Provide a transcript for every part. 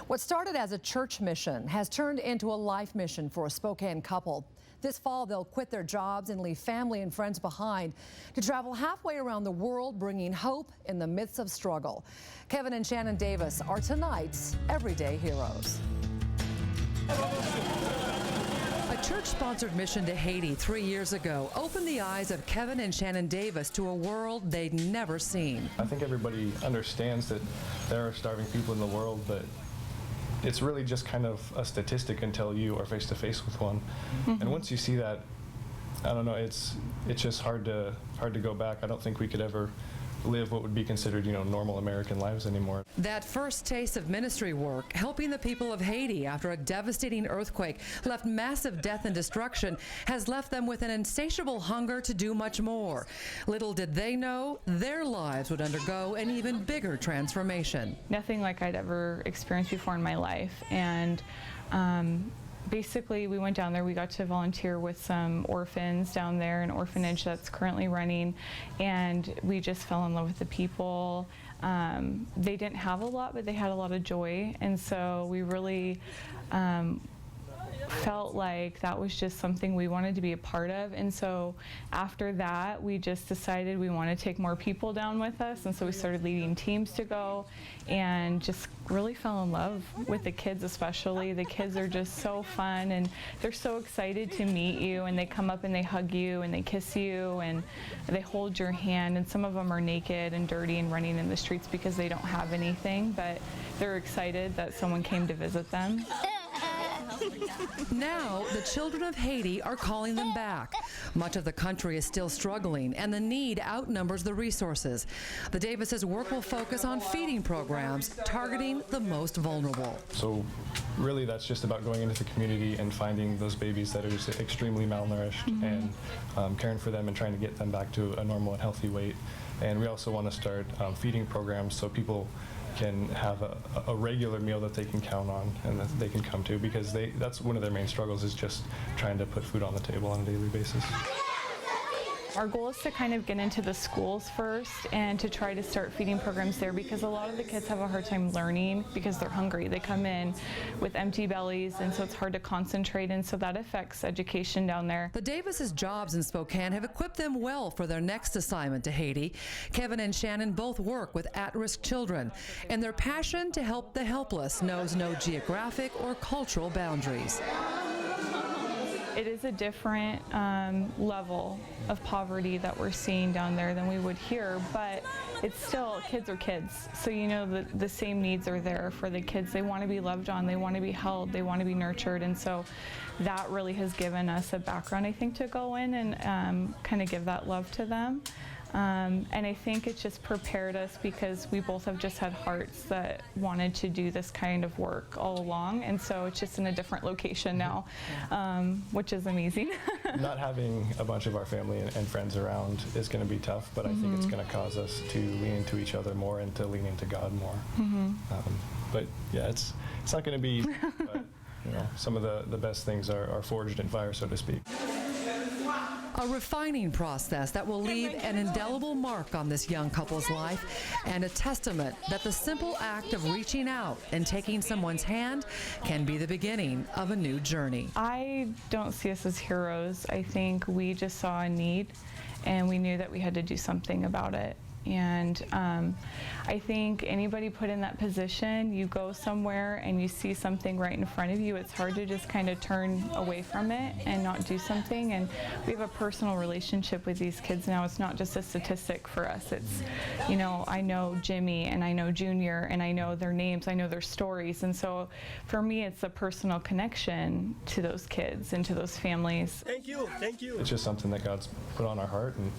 What started as a church mission has turned into a life mission for a Spokane couple. This fall, they'll quit their jobs and leave family and friends behind to travel halfway around the world, bringing hope in the midst of struggle. Kevin and Shannon Davis are tonight's everyday heroes. A church-sponsored mission to Haiti 3 years ago opened the eyes of Kevin and Shannon Davis to a world they'd never seen. I think everybody understands that there are starving people in the world, but it's really just kind of a statistic until you are face to face with one. And once you see that, I don't know, it's just hard to go back. I don't think we could ever live what would be considered, normal American lives anymore. That first taste of ministry work, helping the people of Haiti after a devastating earthquake left massive death and destruction, has left them with an insatiable hunger to do much more. Little did they know their lives would undergo an even bigger transformation. Nothing like I'd ever experienced before in my life. And basically, we went down there, we got to volunteer with some orphans down there, an orphanage that's currently running, and we just fell in love with the people. They didn't have a lot, but they had a lot of joy, and so we really felt like that was just something we wanted to be a part of. And so after that, we just decided we want to take more people down with us, and so we started leading teams to go and just really fell in love with the kids. Especially the kids are just so fun, and they're so excited to meet you, and they come up and they hug you and they kiss you and they hold your hand, and some of them are naked and dirty and running in the streets because they don't have anything, but they're excited that someone came to visit them. Now, the children of Haiti are calling them back. Much of the country is still struggling, and the need outnumbers the resources. The Davises' work will focus on feeding programs targeting the most vulnerable. So really that's just about going into the community and finding those babies that are just extremely malnourished and caring for them and trying to get them back to a normal and healthy weight. And we also want to start feeding programs so people can have a regular meal that they can count on and that they can come to, because that's one of their main struggles, is just trying to put food on the table on a daily basis. Our goal is to kind of get into the schools first and to try to start feeding programs there, because a lot of the kids have a hard time learning because they're hungry. They come in with empty bellies, and so it's hard to concentrate, and so that affects education down there. The Davises' jobs in Spokane have equipped them well for their next assignment to Haiti. Kevin and Shannon both work with at-risk children, and their passion to help the helpless knows no geographic or cultural boundaries. It is a different level of poverty that we're seeing down there than we would here, but it's still, kids are kids. So the same needs are there for the kids. They want to be loved on, they want to be held, they want to be nurtured, and so that really has given us a background, I think, to go in and kind of give that love to them. And I think it's just prepared us because we both have just had hearts that wanted to do this kind of work all along, and so it's just in a different location now, which is amazing. Not having a bunch of our family and friends around is going to be tough, but I think it's going to cause us to lean into each other more and to lean into God more. But yeah, it's not going to be, but, some of the best things are forged in fire, so to speak. A refining process that will leave an indelible mark on this young couple's life, and a testament that the simple act of reaching out and taking someone's hand can be the beginning of a new journey. I don't see us as heroes. I think we just saw a need, and we knew that we had to do something about it. And I think anybody put in that position, you go somewhere and you see something right in front of you, it's hard to just kind of turn away from it and not do something. And we have a personal relationship with these kids now. It's not just a statistic for us. It's, I know Jimmy and I know Junior and I know their names, I know their stories. And so for me, it's a personal connection to those kids and to those families. Thank you, thank you. It's just something that God's put on our heart, and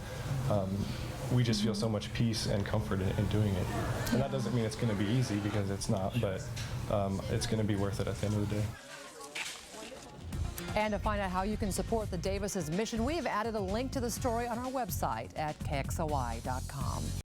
we just feel so much peace and comfort in doing it. And that doesn't mean it's going to be easy, because it's not, but it's going to be worth it at the end of the day. And to find out how you can support the Davises' mission, we have added a link to the story on our website at KXLY.com.